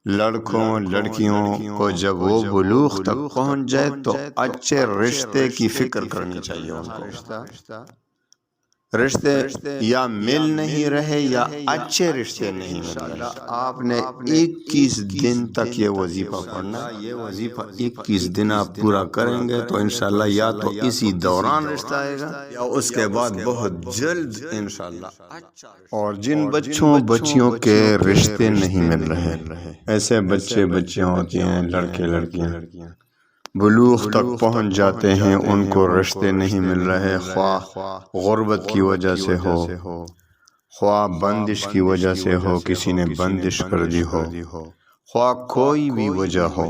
لڑکوں لڑکیوں کو جب وہ بلوغ تک پہنچ جائے تو اچھے رشتے کی فکر کرنی چاہیے ان کو۔ رشتے یا مل نہیں رہے یا اچھے رشتے نہیں مل رہے، آپ نے 21 دن تک یہ وظیفہ پڑھنا ہے۔ یہ وظیفہ 21 دن آپ پورا کریں گے تو انشاءاللہ یا تو اسی دوران رشتہ آئے گا یا اس کے بعد بہت جلد انشاءاللہ۔ اور جن بچوں بچیوں کے رشتے نہیں مل رہے، ایسے بچے بچیاں ہوتی ہیں، لڑکے لڑکیاں بلوغ تک پہنچ جاتے ہیں، ان کو رشتے نہیں مل رہے، خواہ غربت کی وجہ سے ہو، خواہ بندش کی وجہ سے ہو، کسی نے بندش کر دی ہو، خواہ کوئی بھی وجہ ہو۔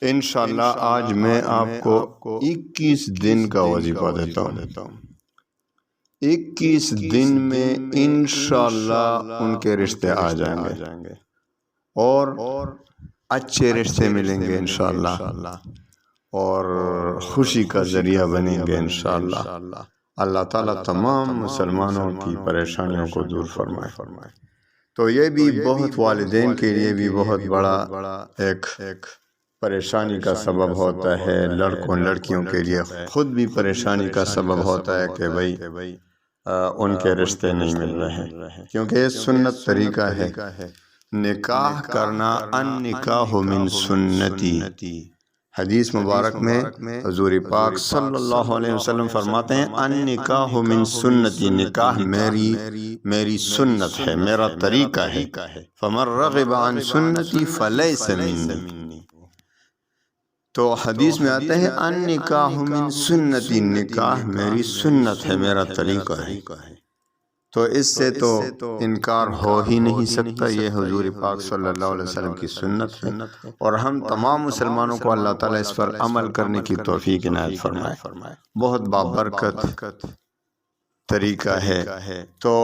انشاءاللہ آج میں آپ کو 21 دن کا وظیفہ دیتا ہوں۔ 21 دن میں انشاءاللہ ان کے رشتے آ جائیں گے اور اچھے رشتے ملیں گے انشاءاللہ، اور خوشی کا ذریعہ بنیں گے انشاءاللہ۔ اللہ تعالیٰ تمام مسلمانوں کی پریشانیوں کو دور فرمائے۔ تو یہ بھی بہت والدین کے لیے بھی بہت بڑا ایک پریشانی کا سبب ہوتا ہے، لڑکوں لڑکیوں کے لیے خود بھی پریشانی کا سبب ہوتا ہے کہ بھئی ان کے رشتے نہیں مل رہے، کیونکہ یہ سنت طریقہ ہے۔ نکاح کرنا النکاح من سنتی، حدیث مبارک میں حضور پاک صلی اللہ علیہ وسلم فرماتے ہیں النکاح من سنتی، نکاح میری سنت ہے، میرا طریقہ ہے، فمن رغب عن سنتی فلیس منی۔ تو حدیث میں آتے ہیں النکاح من سنتی، نکاح میری سنت ہے، میرا طریقہ ہے۔ تو اس سے تو انکار ہو ہی نہیں سکتا، یہ حضور پاک صلی اللہ علیہ وسلم کی سنت ہے، اور ہم تمام مسلمانوں کو اللہ تعالیٰ اس پر عمل کرنے کی توفیق عنایت فرمائے۔ بہت بابرکت طریقہ ہے۔ تو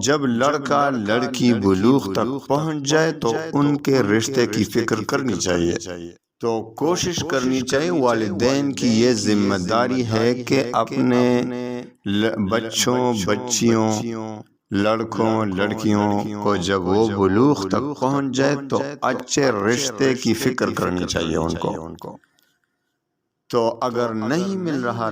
جب لڑکا لڑکی بلوغ تک پہنچ جائے تو ان کے رشتے کی فکر کرنی چاہیے، تو کوشش کرنی چاہیے۔ والدین کی یہ ذمہ داری ہے کہ اپنے بچوں بچیوں لڑکوں لڑکیوں کو جب وہ بلوغ تک پہنچ جائے تو اچھے رشتے کی فکر کرنی چاہیے ان کو۔ تو اگر نہیں مل رہا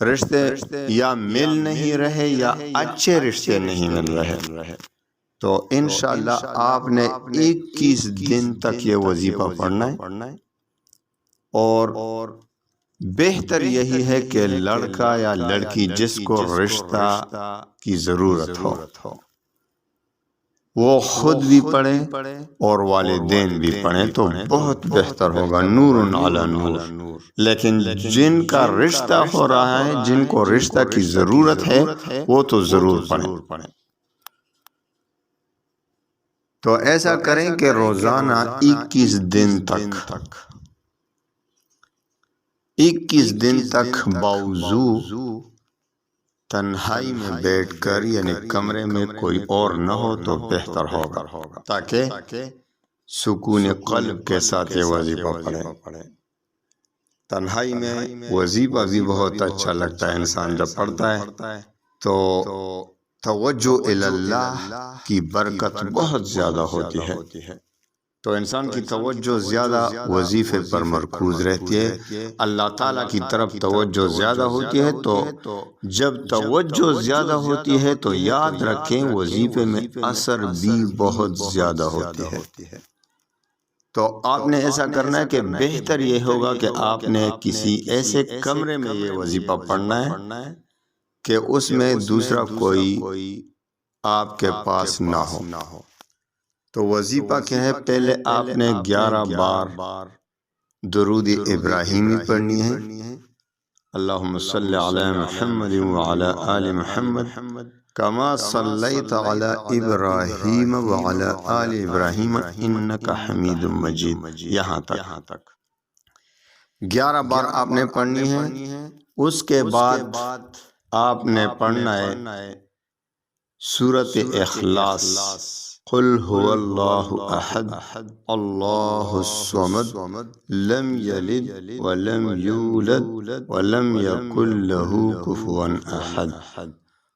رشتے یا مل نہیں رہے یا اچھے رشتے نہیں مل رہے، تو انشاءاللہ آپ نے 21 دن تک یہ وظیفہ پڑھنا ہے، اور بہتر یہی ہے کہ لڑکا یا لڑکی جس کو رشتہ کی ضرورت ہو وہ خود بھی پڑھے اور والدین بھی پڑھیں تو بہت بہتر ہوگا، نور علی نور۔ لیکن جن کا رشتہ ہو رہا ہے، جن کو رشتہ کی ضرورت ہے، وہ تو ضرور پڑھیں۔ تو ایسا کریں کہ روزانہ 21 دن تک باوضو تنہائی میں بیٹھ کر، یعنی کمرے میں کوئی اور نہ ہو تو بہتر ہوگا، تاکہ سکون قلب کے ساتھ یہ وظیفہ پڑھے۔ تنہائی میں وظیفہ بھی بہت اچھا لگتا ہے، انسان جب پڑھتا ہے تو توجہ الی اللہ کی برکت بہت زیادہ ہوتی ہے، تو انسان کی توجہ زیادہ وظیفے پر مرکوز رہتی ہے، اللہ تعالیٰ کی طرف توجہ زیادہ ہوتی ہے۔ تو جب توجہ زیادہ ہوتی ہے تو یاد رکھیں وظیفے میں اثر بھی بہت زیادہ ہوتی ہے۔ تو آپ نے ایسا کرنا ہے کہ بہتر یہ ہوگا کہ آپ نے کسی ایسے کمرے میں یہ وظیفہ پڑھنا ہے کہ اس میں دوسرا کوئی آپ کے پاس نہ ہو۔ تو وظیفہ کیا ہے؟ پہلے آپ نے 11 بار درود ابراہیمی پڑھنی ہے، اللہم صلی علی محمد وعلی آل محمد کما صلیت علی ابراہیم وعلی آل ابراہیم انک حمید مجید، یہاں تک 11 بار آپ نے پڑھنی ہے۔ اس کے بعد آپ نے پڑھنا ہے سورۃ اخلاص، قل هو اللہ احد اللہ الصمد لم یلد ولم یولد ولم یکن لہ کفوا احد،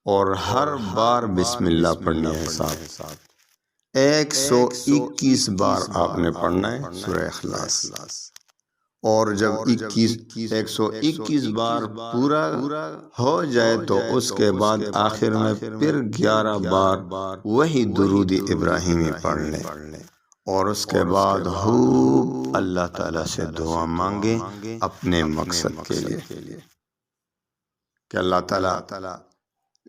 اور ہر بار بسم اللہ پڑھنی ہے ساتھ۔ 121 بار آپ نے پڑھنا ہے سورہ اخلاص، اور جب 121 بار پورا ہو جائے تو اس کے بعد آخر میں پھر 11 بار وہی درود ابراہیمی پڑھ لیں، اور اس کے بعد خوب اللہ تعالیٰ سے دعا مانگیں اپنے مقصد کے لیے کہ اللہ تعالیٰ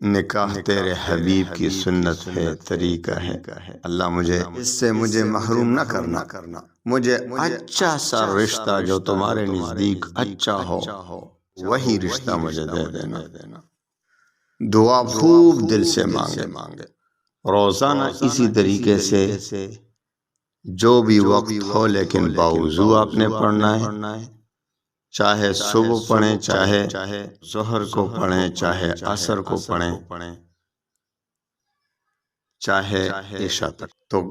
نکاح تیرے حبیب کی سنت ہے، طریقہ ہے، اللہ مجھے اس سے مجھے محروم نہ کرنا، مجھے اچھا سا رشتہ جو تمہارے نزدیک اچھا ہو وہی رشتہ مجھے دے دینا۔ دعا خوب دل سے مانگے، روزانہ اسی طریقے سے جو بھی وقت ہو لیکن باوضو آپ نے پڑھنا ہے، چاہے صبح پڑھیں، چاہے ظہر کو پڑھیں، چاہے عصر کو پڑھیں، چاہے عشاء تک۔ تو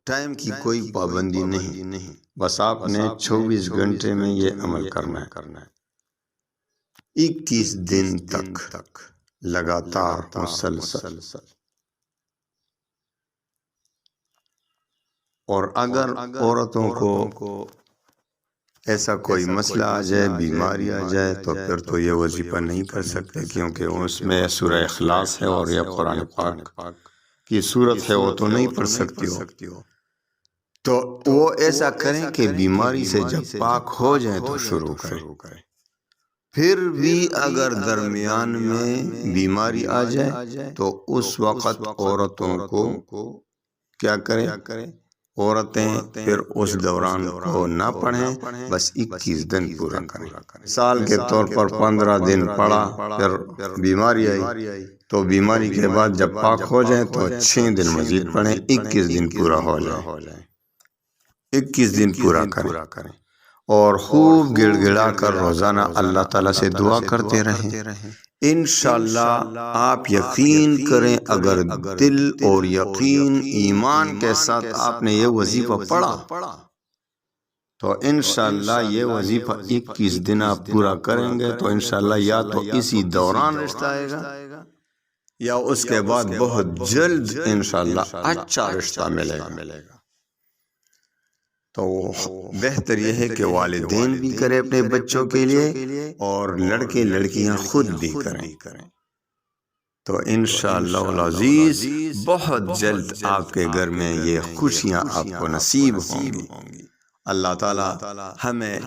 ٹائم کی کوئی پابندی نہیں، بس آپ نے 24 گھنٹے میں یہ عمل کرنا ہے، 21 دن تک لگاتار مسلسل۔ اور اگر عورتوں کو ایسا کوئی مسئلہ آ جائے، بیماری آ جائے، تو پھر تو یہ وظیفہ نہیں کر سکتے، کیونکہ اس میں سورہ اخلاص ہے اور یہ قرآن پاک کی صورت ہے، وہ تو نہیں پڑھ سکتی ہو۔ تو وہ ایسا کریں کہ بیماری سے جب پاک ہو جائیں تو شروع کریں۔ پھر بھی اگر درمیان میں بیماری آ جائے تو اس وقت عورتوں کو کیا کریں؟ عورتیں پھر اس دوران کو نہ پڑھیں، بس 21 دن پورا کریں۔ سال کے طور پر 15 دن پڑھا، پھر بیماری آئی، تو بیماری کے بعد جب پاک ہو جائیں تو 6 دن مزید پڑھیں، 21 دن پورا ہو جائے، 21 دن پورا کریں، اور خوب گڑ گڑا کر روزانہ اللہ تعالیٰ سے دعا کرتے رہیں۔ انشاءاللہ آپ یقین کریں، اگر دل اور یقین ایمان کے ساتھ آپ نے یہ وظیفہ پڑھا تو انشاءاللہ یہ وظیفہ 21 دن آپ پورا کریں گے تو انشاءاللہ یا تو اسی دوران رشتہ آئے گا یا اس کے بعد بہت جلد انشاءاللہ اچھا رشتہ ملے گا۔ تو بہتر یہ ہے کہ والدین بھی کریں اپنے بچوں کے لیے، اور لڑکے لڑکیاں خود بھی کریں، تو انشاءاللہ العزیز بہت جلد آپ کے گھر میں یہ خوشیاں آپ کو نصیب ہوں گی۔ اللہ تعالیٰ ہمیں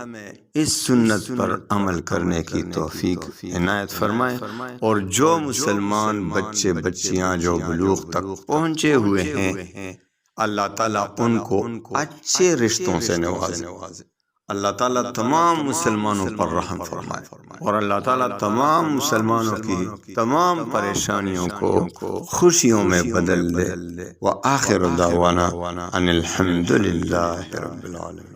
اس سنت پر عمل کرنے کی توفیق عنایت فرمائے، اور جو مسلمان بچے بچیاں جو بلوغ تک پہنچے ہوئے ہیں، اللہ تعالیٰ ان کو اچھے رشتوں سے نوازے، اللہ تعالیٰ تمام مسلمانوں پر رحم فرمائے، اور اللہ تعالیٰ تمام مسلمانوں کی تمام پریشانیوں کو خوشیوں میں بدل دے۔ وآخر دعوانا ان الحمد للہ رب العالمین۔